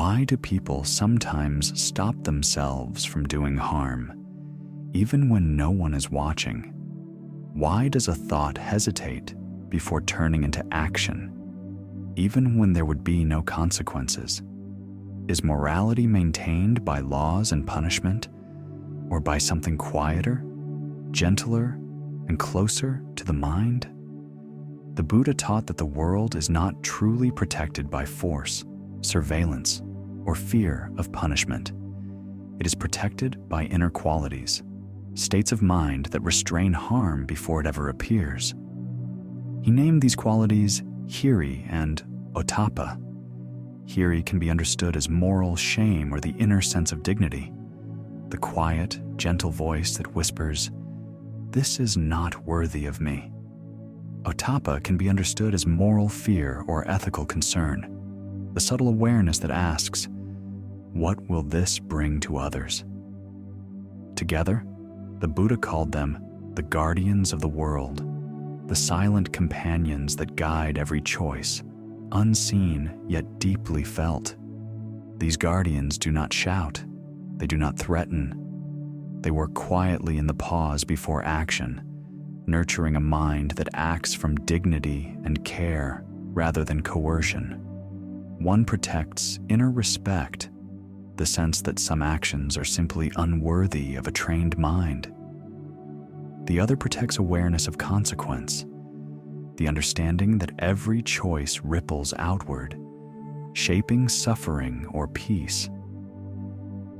Why do people sometimes stop themselves from doing harm, even when no one is watching? Why does a thought hesitate before turning into action, even when there would be no consequences? Is morality maintained by laws and punishment, or by something quieter, gentler, and closer to the mind? The Buddha taught that the world is not truly protected by force, surveillance, or fear of punishment. It is protected by inner qualities, states of mind that restrain harm before it ever appears. He named these qualities Hiri and Ottappa. Hiri can be understood as moral shame or the inner sense of dignity, the quiet, gentle voice that whispers, "This is not worthy of me." Ottappa can be understood as moral fear or ethical concern, the subtle awareness that asks, "What will this bring to others?" Together, the Buddha called them the guardians of the world, the silent companions that guide every choice, unseen yet deeply felt. These guardians do not shout, they do not threaten. They work quietly in the pause before action, nurturing a mind that acts from dignity and care rather than coercion. One protects inner respect, the sense that some actions are simply unworthy of a trained mind. The other protects awareness of consequence, the understanding that every choice ripples outward, shaping suffering or peace.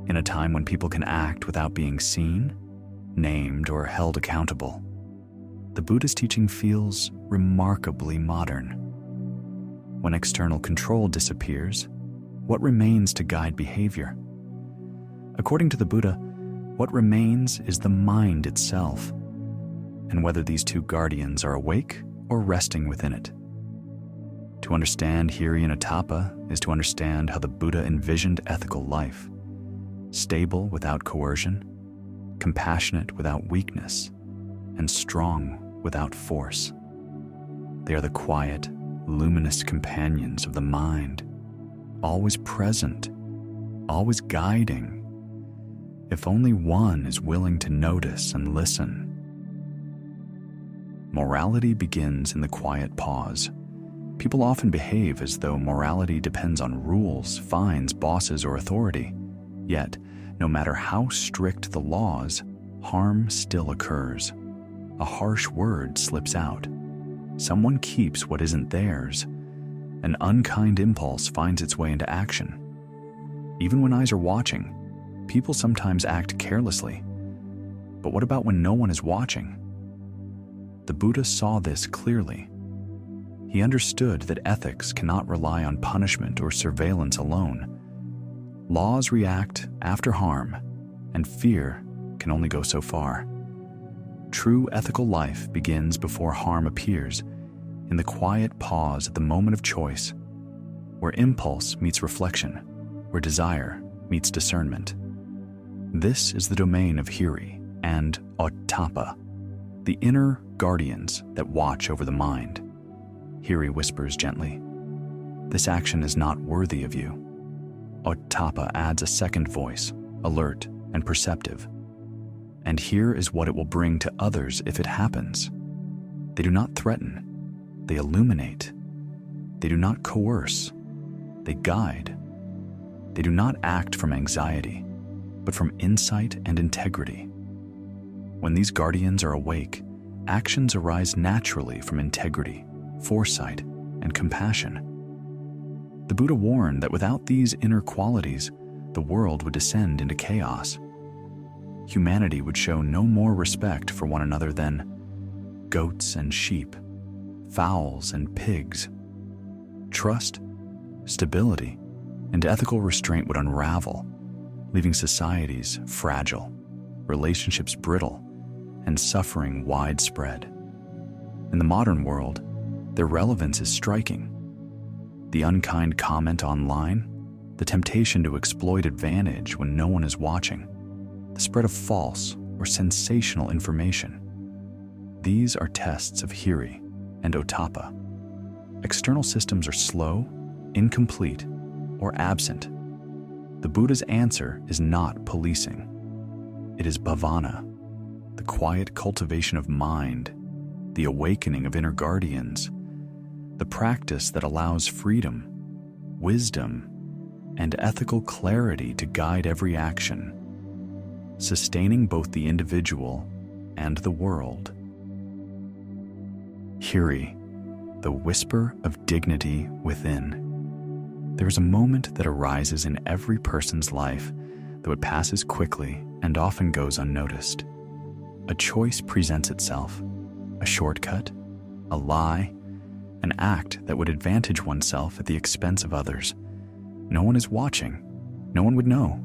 In a time when people can act without being seen, named, or held accountable, the Buddha's teaching feels remarkably modern. When external control disappears, what remains to guide behavior? According to the Buddha, what remains is the mind itself, and whether these two guardians are awake or resting within it. To understand Hiri and Ottappa is to understand how the Buddha envisioned ethical life: stable without coercion, compassionate without weakness, and strong without force. They are the quiet, luminous companions of the mind, always present, always guiding, if only one is willing to notice and listen. Morality begins in the quiet pause. People often behave as though morality depends on rules, fines, bosses, or authority. Yet, no matter how strict the laws, harm still occurs. A harsh word slips out. Someone keeps what isn't theirs. An unkind impulse finds its way into action. Even when eyes are watching, people sometimes act carelessly. But what about when no one is watching? The Buddha saw this clearly. He understood that ethics cannot rely on punishment or surveillance alone. Laws react after harm, and fear can only go so far. True ethical life begins before harm appears, in the quiet pause at the moment of choice, where impulse meets reflection, where desire meets discernment. This is the domain of Hiri and Ottappa, the inner guardians that watch over the mind. Hiri whispers gently, "This action is not worthy of you." Ottappa adds a second voice, alert and perceptive. "And here is what it will bring to others if it happens." They do not threaten, they illuminate. They do not coerce, they guide. They do not act from anxiety, but from insight and integrity. When these guardians are awake, actions arise naturally from integrity, foresight, and compassion. The Buddha warned that without these inner qualities, the world would descend into chaos. Humanity would show no more respect for one another than goats and sheep, fowls and pigs. Trust, stability, and ethical restraint would unravel, leaving societies fragile, relationships brittle, and suffering widespread. In the modern world, their relevance is striking. The unkind comment online, the temptation to exploit advantage when no one is watching, the spread of false or sensational information. These are tests of Hiri and Ottappa. External systems are slow, incomplete, or absent, The Buddha's answer is not policing. It is bhavana, the quiet cultivation of mind, the awakening of inner guardians, the practice that allows freedom, wisdom, and ethical clarity to guide every action, sustaining both the individual and the world. Hiri, the whisper of dignity within. There is a moment that arises in every person's life, though it passes quickly and often goes unnoticed. A choice presents itself, a shortcut, a lie, an act that would advantage oneself at the expense of others. No one is watching, no one would know.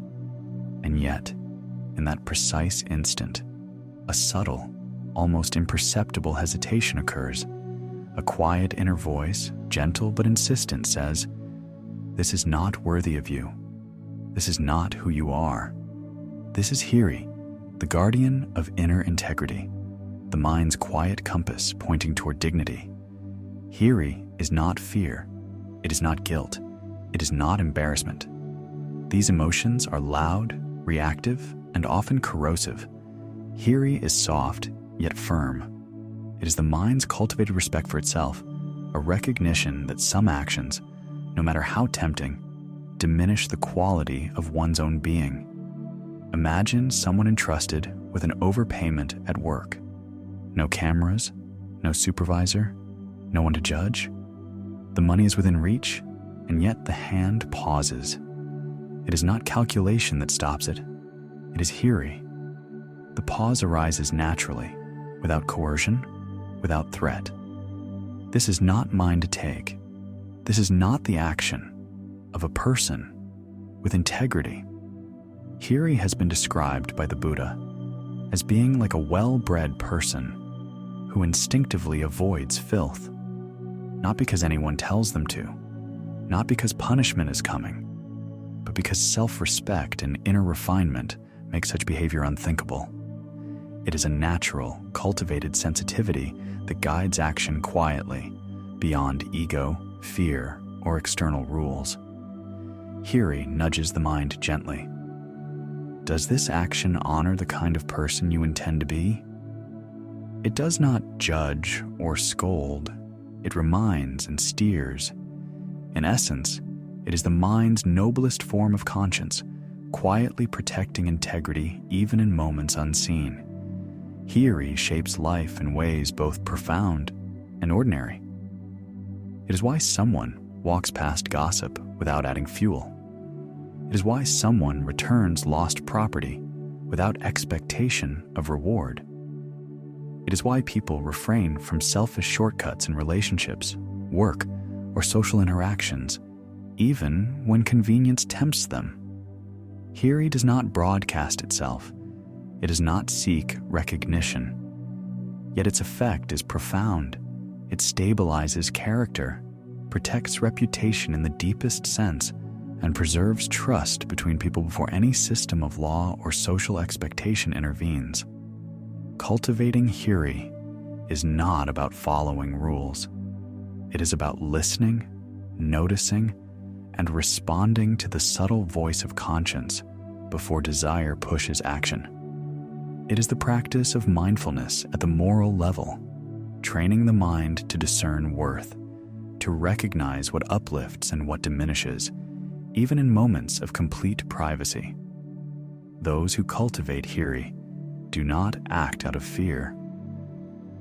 And yet, in that precise instant, a subtle, almost imperceptible hesitation occurs. A quiet inner voice, gentle but insistent, says, "This is not worthy of you. This is not who you are." This is Hiri, the guardian of inner integrity, the mind's quiet compass pointing toward dignity. Hiri is not fear. It is not guilt. It is not embarrassment. These emotions are loud, reactive, and often corrosive. Hiri is soft, yet firm. It is the mind's cultivated respect for itself, a recognition that some actions, no matter how tempting, diminish the quality of one's own being. Imagine someone entrusted with an overpayment at work. No cameras, no supervisor, no one to judge. The money is within reach, and yet the hand pauses. It is not calculation that stops it. It is Hiri. The pause arises naturally, without coercion, without threat. This is not mine to take. This is not the action of a person with integrity. Hiri has been described by the Buddha as being like a well-bred person who instinctively avoids filth, not because anyone tells them to, not because punishment is coming, but because self-respect and inner refinement make such behavior unthinkable. It is a natural, cultivated sensitivity that guides action quietly, beyond ego, fear, or external rules. Hiri nudges the mind gently. Does this action honor the kind of person you intend to be? It does not judge or scold. It reminds and steers. In essence, it is the mind's noblest form of conscience, quietly protecting integrity even in moments unseen. Hiri shapes life in ways both profound and ordinary. It is why someone walks past gossip without adding fuel. It is why someone returns lost property without expectation of reward. It is why people refrain from selfish shortcuts in relationships, work, or social interactions, even when convenience tempts them. Hiri does not broadcast itself. It does not seek recognition. Yet its effect is profound. It stabilizes character, protects reputation in the deepest sense, and preserves trust between people before any system of law or social expectation intervenes. Cultivating Hiri is not about following rules. It is about listening, noticing, and responding to the subtle voice of conscience before desire pushes action. It is the practice of mindfulness at the moral level, training the mind to discern worth, to recognize what uplifts and what diminishes, even in moments of complete privacy. Those who cultivate Hiri do not act out of fear.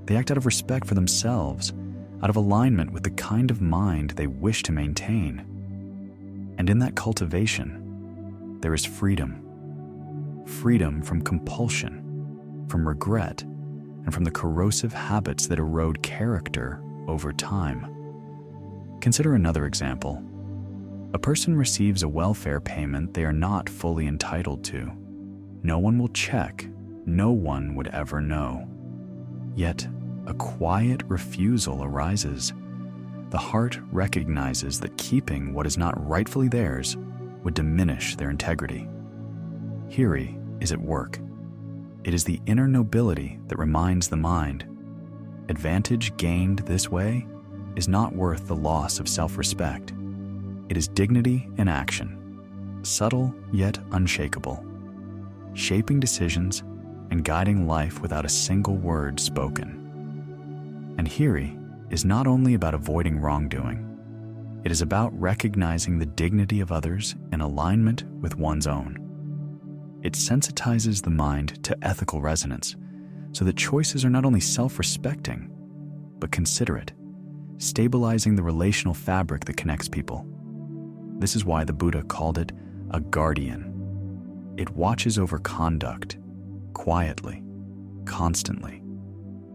They act out of respect for themselves, out of alignment with the kind of mind they wish to maintain. And in that cultivation, there is freedom. Freedom from compulsion, from regret, and from the corrosive habits that erode character over time. Consider another example. A person receives a welfare payment they are not fully entitled to. No one will check. No one would ever know. Yet, a quiet refusal arises. The heart recognizes that keeping what is not rightfully theirs would diminish their integrity. Hiri is at work. It is the inner nobility that reminds the mind. Advantage gained this way is not worth the loss of self-respect. It is dignity in action. subtle yet unshakable, shaping decisions and guiding life without a single word spoken. And Hiri is not only about avoiding wrongdoing, it is about recognizing the dignity of others in alignment with one's own. It sensitizes the mind to ethical resonance so that choices are not only self-respecting, but considerate, stabilizing the relational fabric that connects people. This is why the Buddha called it a guardian. It watches over conduct, quietly, constantly,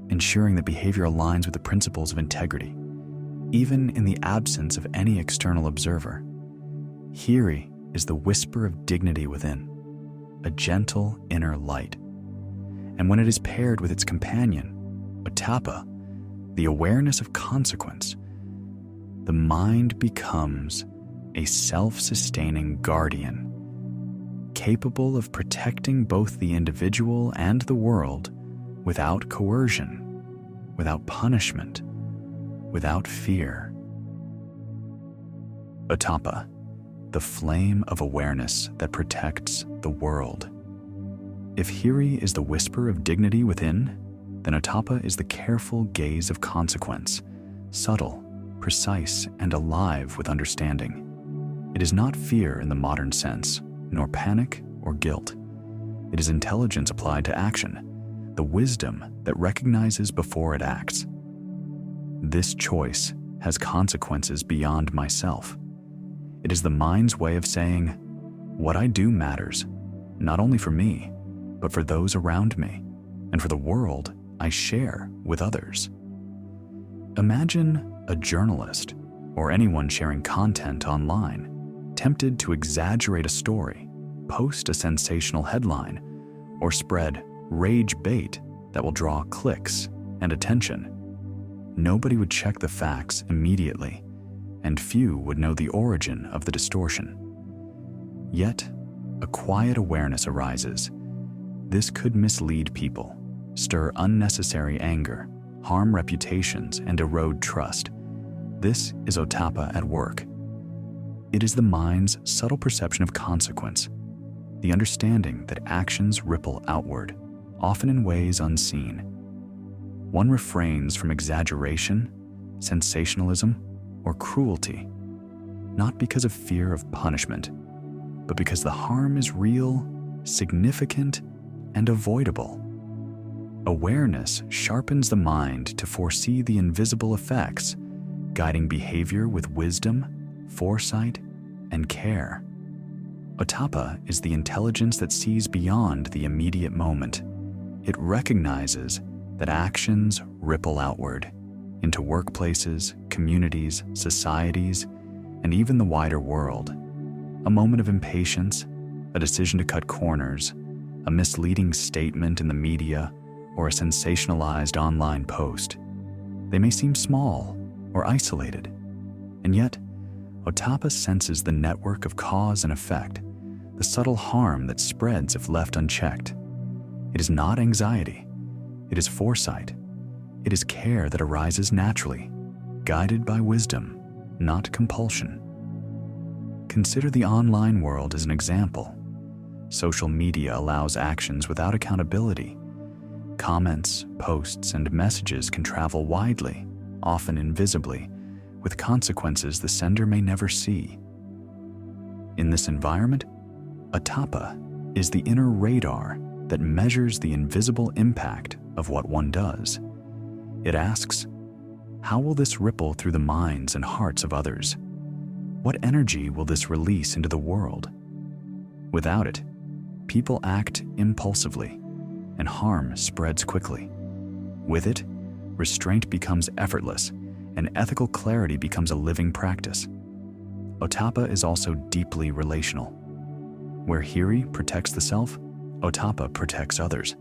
ensuring that behavior aligns with the principles of integrity, even in the absence of any external observer. Hiri is the whisper of dignity within, a gentle inner light. And when it is paired with its companion, Ottappa, the awareness of consequence, the mind becomes a self-sustaining guardian, capable of protecting both the individual and the world without coercion, without punishment, without fear. Ottappa, the flame of awareness that protects the world. If Hiri is the whisper of dignity within, then Ottappa is the careful gaze of consequence, subtle, precise, and alive with understanding. It is not fear in the modern sense, nor panic or guilt. It is intelligence applied to action, the wisdom that recognizes before it acts. This choice has consequences beyond myself. It is the mind's way of saying, what I do matters, not only for me, but for those around me, and for the world I share with others. Imagine a journalist or anyone sharing content online, tempted to exaggerate a story, post a sensational headline, or spread rage bait that will draw clicks and attention. Nobody would check the facts immediately, and few would know the origin of the distortion. Yet, a quiet awareness arises. This could mislead people, stir unnecessary anger, harm reputations, and erode trust. This is Ottappa at work. It is the mind's subtle perception of consequence, the understanding that actions ripple outward, often in ways unseen. One refrains from exaggeration, sensationalism, or cruelty, not because of fear of punishment, but because the harm is real, significant, and avoidable. Awareness sharpens the mind to foresee the invisible effects, guiding behavior with wisdom, foresight, and care. Ottappa is the intelligence that sees beyond the immediate moment. It recognizes that actions ripple outward into workplaces, communities, societies, and even the wider world. A moment of impatience, a decision to cut corners, a misleading statement in the media, or a sensationalized online post. They may seem small or isolated, and yet Ottappa senses the network of cause and effect, the subtle harm that spreads if left unchecked. It is not anxiety, it is foresight. It is care that arises naturally, guided by wisdom, not compulsion. Consider the online world as an example. Social media allows actions without accountability. Comments, posts, and messages can travel widely, often invisibly, with consequences the sender may never see. In this environment, Ottappa is the inner radar that measures the invisible impact of what one does. It asks, how will this ripple through the minds and hearts of others? What energy will this release into the world? Without it, people act impulsively, and harm spreads quickly. With it, restraint becomes effortless, and ethical clarity becomes a living practice. Ottappa is also deeply relational. Where Hiri protects the self, Ottappa protects others.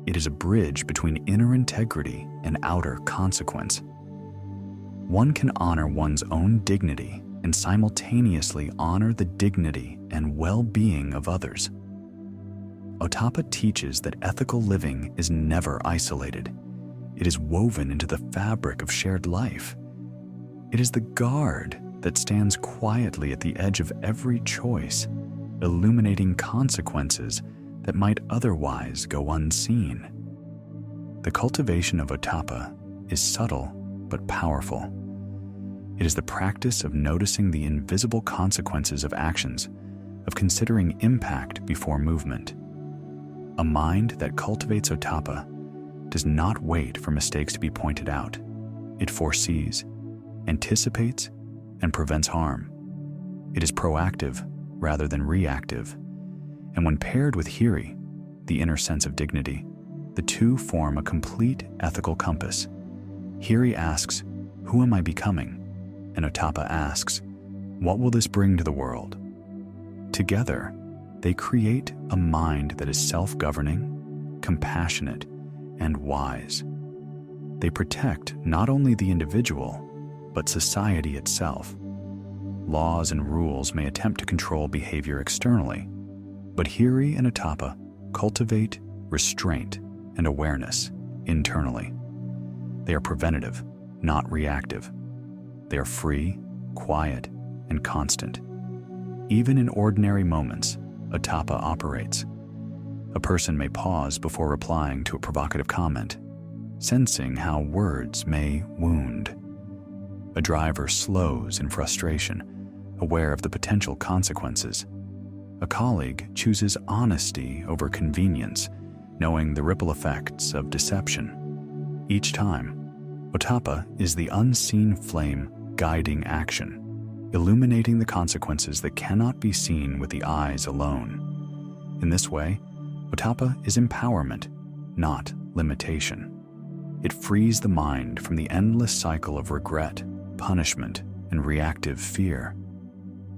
It is a bridge between inner integrity and outer consequence. One can honor one's own dignity and simultaneously honor the dignity and well-being of others. Ottappa teaches that ethical living is never isolated. It is woven into the fabric of shared life. It is the guard that stands quietly at the edge of every choice, illuminating consequences that might otherwise go unseen. The cultivation of Ottappa is subtle but powerful. It is the practice of noticing the invisible consequences of actions, of considering impact before movement. A mind that cultivates Ottappa does not wait for mistakes to be pointed out. It foresees, anticipates, and prevents harm. It is proactive rather than reactive. And when paired with Hiri, the inner sense of dignity, the two form a complete ethical compass. Hiri asks, "Who am I becoming?" And Ottappa asks, "What will this bring to the world?" Together, they create a mind that is self-governing, compassionate, and wise. They protect not only the individual, but society itself. Laws and rules may attempt to control behavior externally, but Hiri and Ottappa cultivate restraint and awareness internally. They are preventative, not reactive. They are free, quiet, and constant. Even in ordinary moments, Ottappa operates. A person may pause before replying to a provocative comment, sensing how words may wound. A driver slows in frustration, aware of the potential consequences. A colleague chooses honesty over convenience, knowing the ripple effects of deception. Each time, Ottappa is the unseen flame guiding action, illuminating the consequences that cannot be seen with the eyes alone. In this way, Ottappa is empowerment, not limitation. It frees the mind from the endless cycle of regret, punishment, and reactive fear.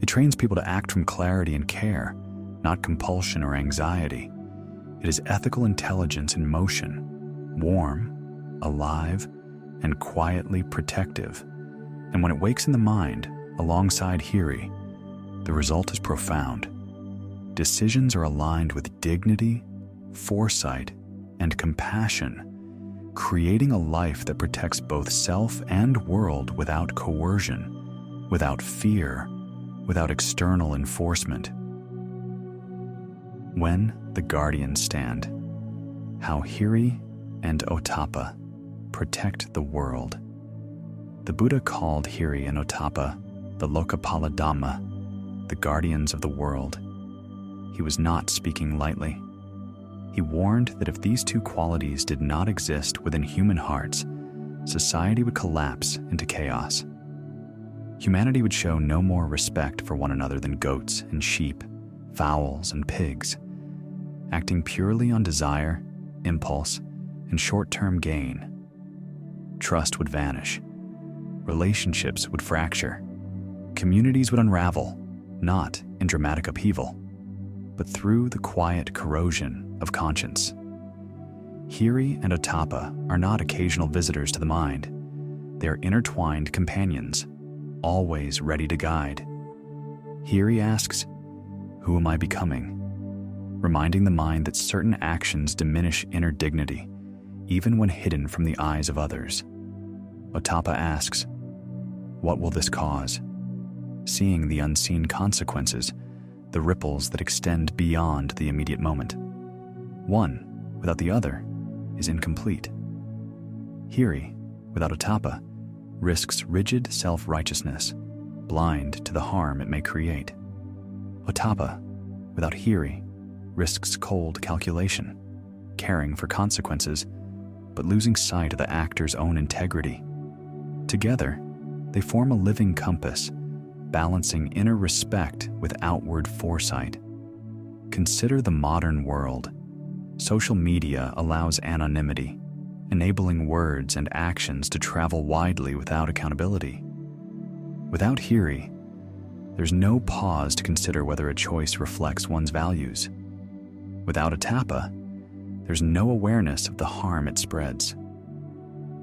It trains people to act from clarity and care, not compulsion or anxiety. It is ethical intelligence in motion, warm, alive, and quietly protective. And when it wakes in the mind, alongside Hiri, the result is profound. Decisions are aligned with dignity, foresight, and compassion, creating a life that protects both self and world without coercion, without fear, without external enforcement. When the guardians stand, how Hiri and Ottappa protect the world. The Buddha called Hiri and Ottappa the Lokapala Dhamma, the guardians of the world. He was not speaking lightly. He warned that if these two qualities did not exist within human hearts, society would collapse into chaos. Humanity would show no more respect for one another than goats and sheep, fowls and pigs, acting purely on desire, impulse, and short-term gain. Trust would vanish. Relationships would fracture. Communities would unravel, not in dramatic upheaval, but through the quiet corrosion of conscience. Hiri and Ottappa are not occasional visitors to the mind. They are intertwined companions, always ready to guide. Hiri asks, "Who am I becoming?" reminding the mind that certain actions diminish inner dignity, even when hidden from the eyes of others. Ottappa asks, "What will this cause?" seeing the unseen consequences, the ripples that extend beyond the immediate moment. One without the other is incomplete. Hiri, without Ottappa, risks rigid self-righteousness, blind to the harm it may create. Ottappa, without Hiri, risks cold calculation, caring for consequences, but losing sight of the actor's own integrity. Together, they form a living compass, balancing inner respect with outward foresight. Consider the modern world. Social media allows anonymity, enabling words and actions to travel widely without accountability. Without Hiri, there's no pause to consider whether a choice reflects one's values. Without Ottappa, there's no awareness of the harm it spreads.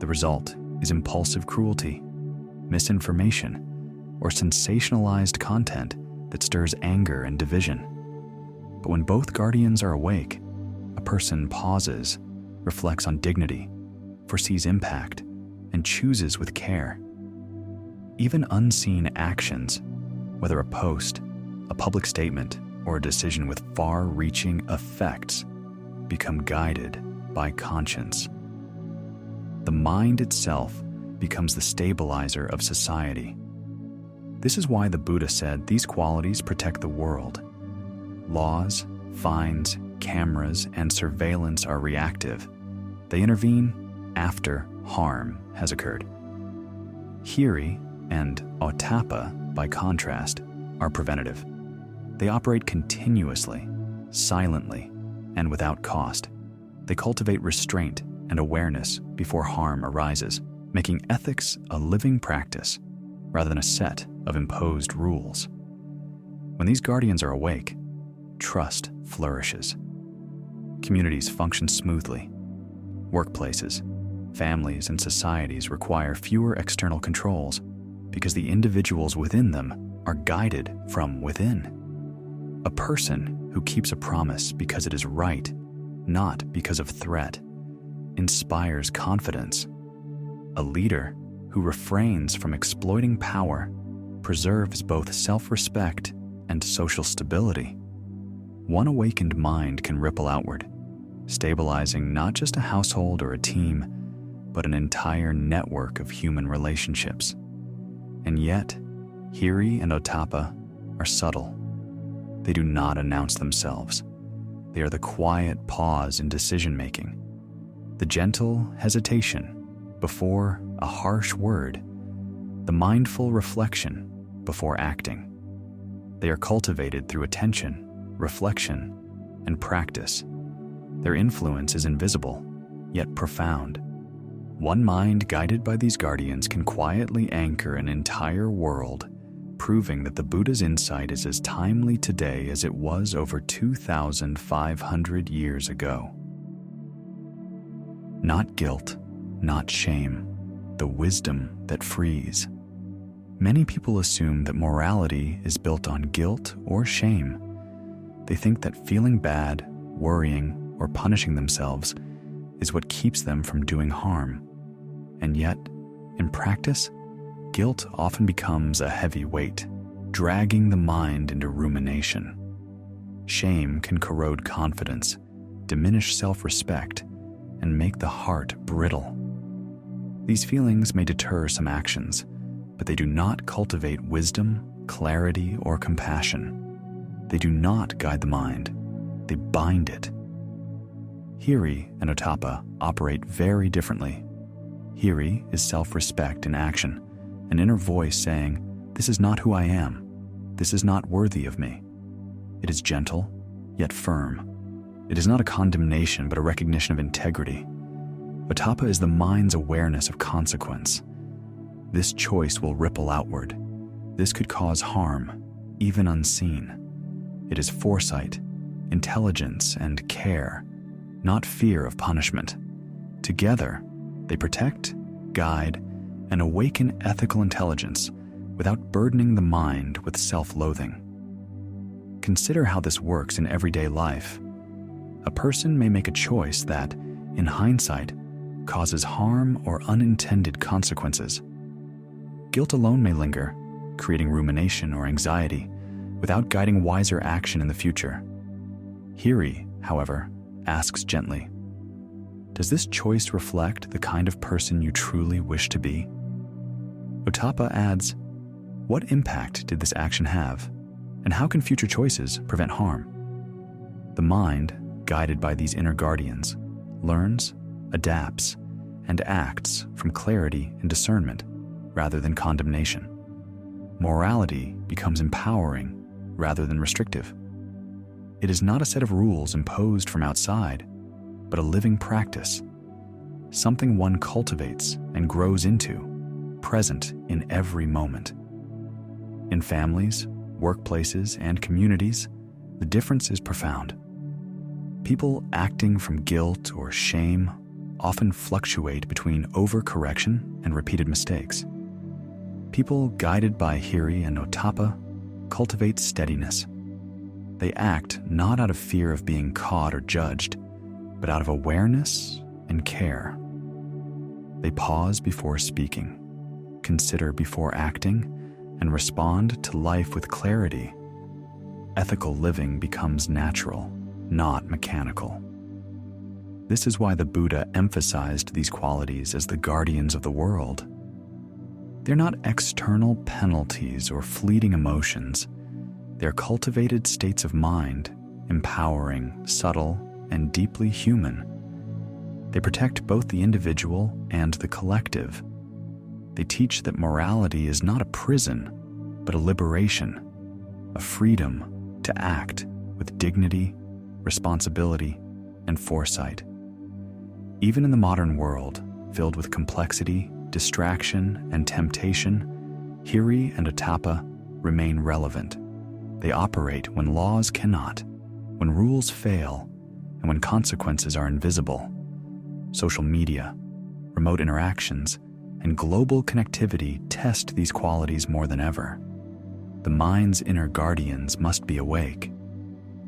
The result is impulsive cruelty, misinformation, or sensationalized content that stirs anger and division. But when both guardians are awake, a person pauses, reflects on dignity, foresees impact, and chooses with care. Even unseen actions, whether a post, a public statement, or a decision with far-reaching effects, become guided by conscience. The mind itself becomes the stabilizer of society. This is why the Buddha said these qualities protect the world. Laws, fines, cameras, and surveillance are reactive. They intervene after harm has occurred. Hiri and Ottappa, by contrast, are preventative. They operate continuously, silently, and without cost. They cultivate restraint and awareness before harm arises, making ethics a living practice rather than a set of imposed rules. When these guardians are awake, trust flourishes. Communities function smoothly. Workplaces, families, and societies require fewer external controls because the individuals within them are guided from within. A person who keeps a promise because it is right, not because of threat, inspires confidence. A leader who refrains from exploiting power preserves both self-respect and social stability. One awakened mind can ripple outward, stabilizing not just a household or a team, but an entire network of human relationships. And yet, Hiri and Ottappa are subtle. They do not announce themselves. They are the quiet pause in decision-making, the gentle hesitation before a harsh word, the mindful reflection before acting. They are cultivated through attention, reflection, and practice. Their influence is invisible, yet profound. One mind guided by these guardians can quietly anchor an entire world, proving that the Buddha's insight is as timely today as it was over 2,500 years ago. Not guilt, not shame, the wisdom that frees. Many people assume that morality is built on guilt or shame. They think that feeling bad, worrying, or punishing themselves is what keeps them from doing harm. And yet, in practice, guilt often becomes a heavy weight, dragging the mind into rumination. Shame can corrode confidence, diminish self-respect, and make the heart brittle. These feelings may deter some actions, but they do not cultivate wisdom, clarity, or compassion. They do not guide the mind, they bind it. Hiri and Ottappa operate very differently. Hiri is self-respect in action, an inner voice saying, "This is not who I am. This is not worthy of me." It is gentle, yet firm. It is not a condemnation, but a recognition of integrity. Ottappa is the mind's awareness of consequence. This choice will ripple outward. This could cause harm, even unseen. It is foresight, intelligence, and care, not fear of punishment. Together, they protect, guide, and awaken ethical intelligence without burdening the mind with self-loathing. Consider how this works in everyday life. A person may make a choice that, in hindsight, causes harm or unintended consequences. Guilt alone may linger, creating rumination or anxiety, without guiding wiser action in the future. Hiri, however, asks gently, "Does this choice reflect the kind of person you truly wish to be?" Ottappa adds, "What impact did this action have, and how can future choices prevent harm?" The mind, guided by these inner guardians, learns, adapts, and acts from clarity and discernment rather than condemnation. Morality becomes empowering rather than restrictive. It is not a set of rules imposed from outside, but a living practice, something one cultivates and grows into, present in every moment. In families, workplaces, and communities, the difference is profound. People acting from guilt or shame often fluctuate between overcorrection and repeated mistakes. People guided by Hiri and Ottappa cultivate steadiness. They act not out of fear of being caught or judged, but out of awareness and care. They pause before speaking, consider before acting, and respond to life with clarity, ethical living becomes natural, not mechanical. This is why the Buddha emphasized these qualities as the guardians of the world. They're not external penalties or fleeting emotions. They're cultivated states of mind, empowering, subtle, and deeply human. They protect both the individual and the collective. They teach that morality is not a prison, but a liberation, a freedom to act with dignity, responsibility, and foresight. Even in the modern world, filled with complexity, distraction, and temptation, Hiri and Ottappa remain relevant. They operate when laws cannot, when rules fail, and when consequences are invisible. Social media, remote interactions, and global connectivity test these qualities more than ever. The mind's inner guardians must be awake.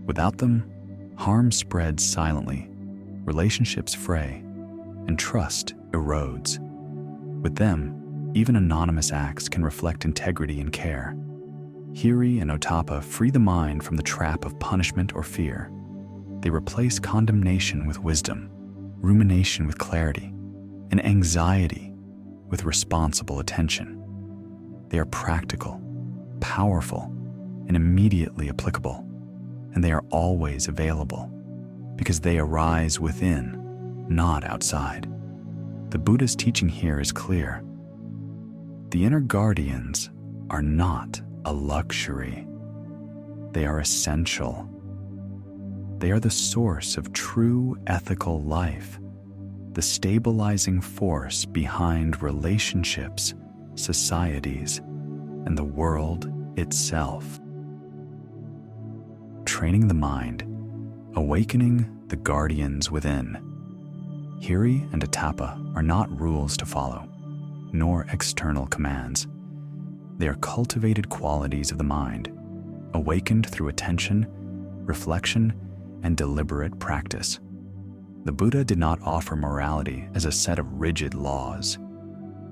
Without them, harm spreads silently, relationships fray, and trust erodes. With them, even anonymous acts can reflect integrity and care. Hiri and Ottappa free the mind from the trap of punishment or fear. They replace condemnation with wisdom, rumination with clarity, and anxiety with responsible attention. They are practical, powerful, and immediately applicable, and they are always available because they arise within, not outside. The Buddha's teaching here is clear. The inner guardians are not a luxury. They are essential. They are the source of true ethical life, the stabilizing force behind relationships, societies, and the world itself. Training the mind, awakening the guardians within. Hiri and Ottappa are not rules to follow, nor external commands. They are cultivated qualities of the mind, awakened through attention, reflection, and deliberate practice. The Buddha did not offer morality as a set of rigid laws.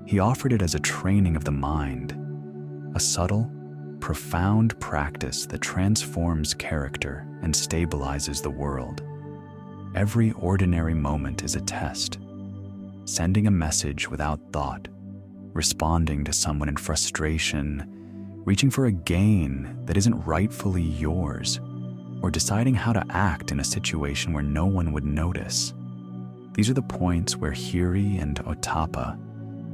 He offered it as a training of the mind, a subtle, profound practice that transforms character and stabilizes the world. Every ordinary moment is a test, sending a message without thought, responding to someone in frustration, reaching for a gain that isn't rightfully yours, or deciding how to act in a situation where no one would notice. These are the points where Hiri and Ottappa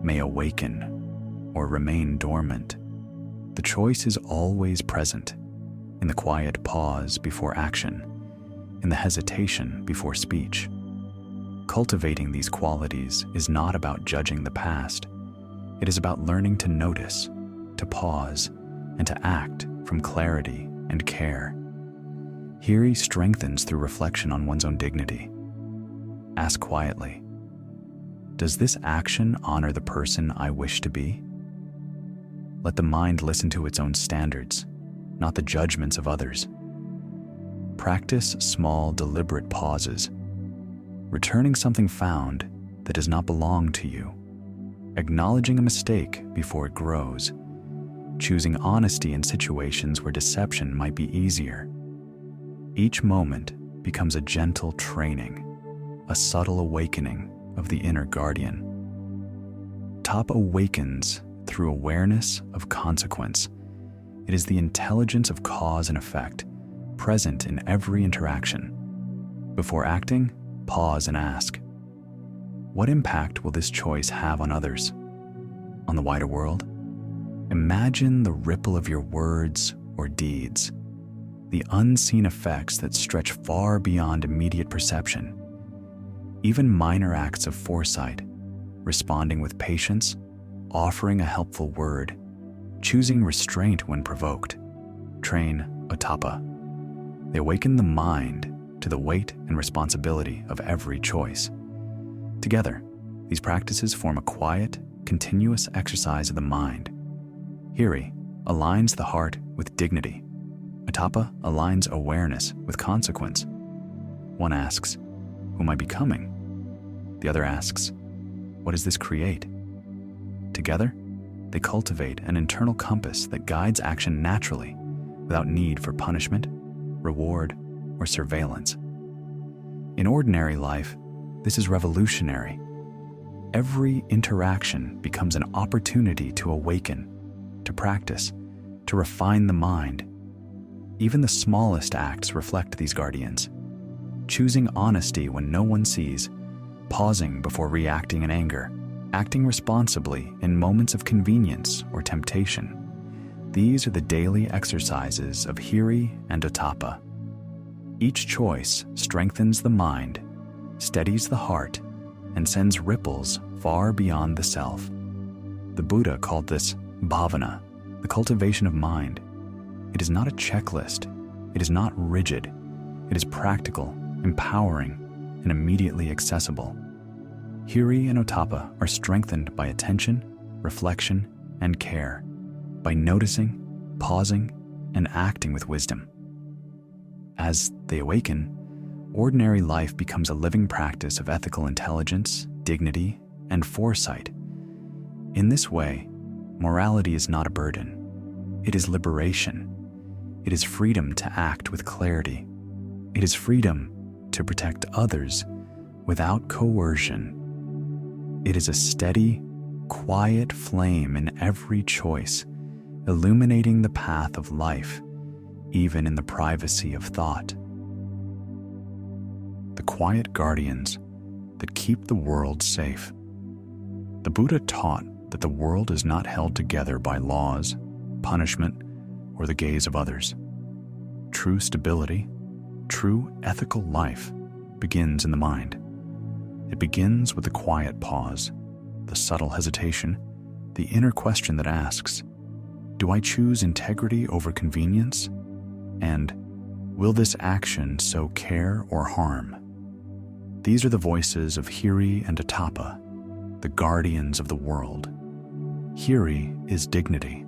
may awaken or remain dormant. The choice is always present, in the quiet pause before action, in the hesitation before speech. Cultivating these qualities is not about judging the past. It is about learning to notice, to pause, and to act from clarity and care. Hiri strengthens through reflection on one's own dignity. Ask quietly, does this action honor the person I wish to be? Let the mind listen to its own standards, not the judgments of others. Practice small, deliberate pauses, returning something found that does not belong to you, acknowledging a mistake before it grows, choosing honesty in situations where deception might be easier. Each moment becomes a gentle training, a subtle awakening of the inner guardian. Ottappa awakens through awareness of consequence. It is the intelligence of cause and effect, present in every interaction. Before acting, pause and ask, what impact will this choice have on others? On the wider world? Imagine the ripple of your words or deeds, the unseen effects that stretch far beyond immediate perception. Even minor acts of foresight, responding with patience, offering a helpful word, choosing restraint when provoked, train Ottappa. They awaken the mind to the weight and responsibility of every choice. Together, these practices form a quiet, continuous exercise of the mind. Hiri aligns the heart with dignity. Ottappa aligns awareness with consequence. One asks, who am I becoming? The other asks, what does this create? Together, They cultivate an internal compass that guides action naturally, without need for punishment, reward, or surveillance. In ordinary life, this is revolutionary. Every interaction becomes an opportunity to awaken, to practice, to refine the mind. Even the smallest acts reflect these guardians. Choosing honesty when no one sees, pausing before reacting in anger, acting responsibly in moments of convenience or temptation. These are the daily exercises of Hiri and Ottappa. Each choice strengthens the mind, steadies the heart, and sends ripples far beyond the self. The Buddha called this bhavana, the cultivation of mind. It is not a checklist. It is not rigid. It is practical, empowering, and immediately accessible. Hiri and Ottappa are strengthened by attention, reflection, and care, by noticing, pausing, and acting with wisdom. As they awaken, ordinary life becomes a living practice of ethical intelligence, dignity, and foresight. In this way, morality is not a burden. It is liberation. It is freedom to act with clarity. It is freedom to protect others without coercion. It is a steady, quiet flame in every choice, illuminating the path of life, even in the privacy of thought. The quiet guardians that keep the world safe. The Buddha taught that the world is not held together by laws, punishment, or the gaze of others. True stability, true ethical life begins in the mind. It begins with the quiet pause, the subtle hesitation, the inner question that asks, do I choose integrity over convenience? And will this action sow care or harm? These are the voices of Hiri and Ottappa, the guardians of the world. Hiri is dignity.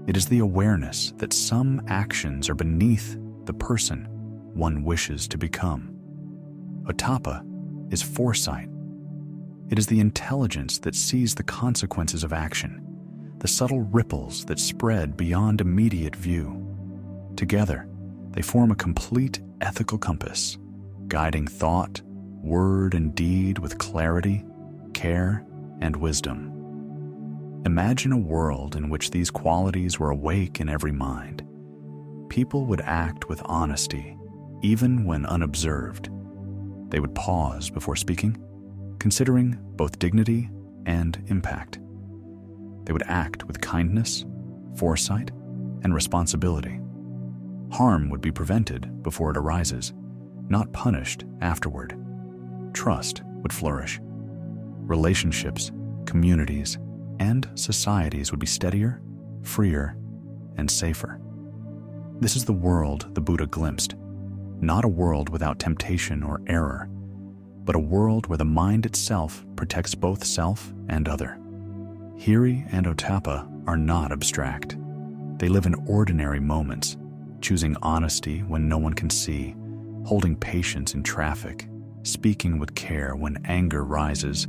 It is the awareness that some actions are beneath the person one wishes to become. Ottappa is foresight. It is the intelligence that sees the consequences of action, the subtle ripples that spread beyond immediate view. Together, they form a complete ethical compass, guiding thought, word, and deed with clarity, care, and wisdom. Imagine a world in which these qualities were awake in every mind. People would act with honesty, even when unobserved. They would pause before speaking, considering both dignity and impact. They would act with kindness, foresight, and responsibility. Harm would be prevented before it arises, not punished afterward. Trust would flourish. Relationships, communities, and societies would be steadier, freer, and safer. This is the world the Buddha glimpsed, not a world without temptation or error, but a world where the mind itself protects both self and other. Hiri and Ottappa are not abstract. They live in ordinary moments, choosing honesty when no one can see, holding patience in traffic, speaking with care when anger rises,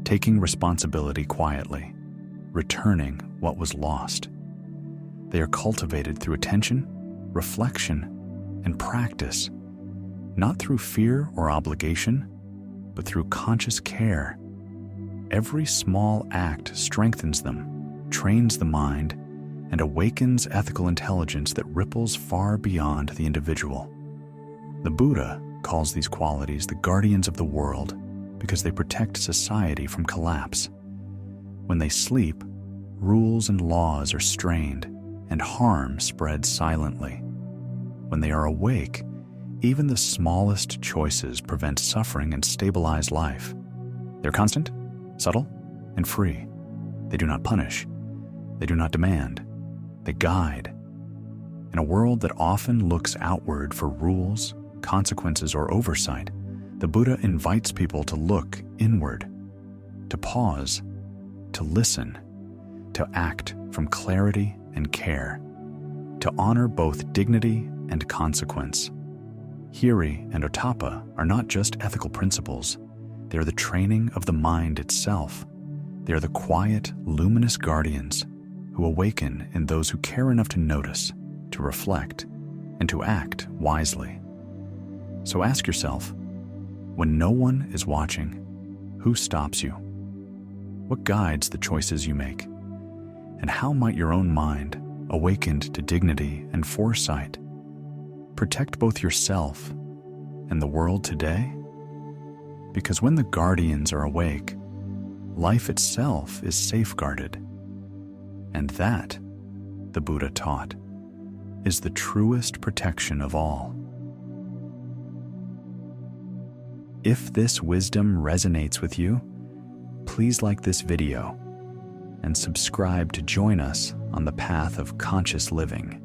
taking responsibility quietly, returning what was lost. They are cultivated through attention, reflection, and practice, not through fear or obligation, but through conscious care. Every small act strengthens them, trains the mind, and awakens ethical intelligence that ripples far beyond the individual. The Buddha calls these qualities the guardians of the world because they protect society from collapse. When they sleep, rules and laws are strained, and harm spreads silently. When they are awake, even the smallest choices prevent suffering and stabilize life. They're constant, subtle, and free. They do not punish. They do not demand. They guide. In a world that often looks outward for rules, consequences, or oversight, the Buddha invites people to look inward, to pause, to listen, to act from clarity and care, to honor both dignity and consequence. Hiri and Ottappa are not just ethical principles, they are the training of the mind itself, They are the quiet, luminous guardians who awaken in those who care enough to notice, to reflect, and to act wisely. So ask yourself, when no one is watching, who stops you? What guides the choices you make? And how might your own mind, awakened to dignity and foresight, protect both yourself and the world today? Because when the guardians are awake, life itself is safeguarded. And that, the Buddha taught, is the truest protection of all. If this wisdom resonates with you, please like this video and subscribe to join us on the path of conscious living.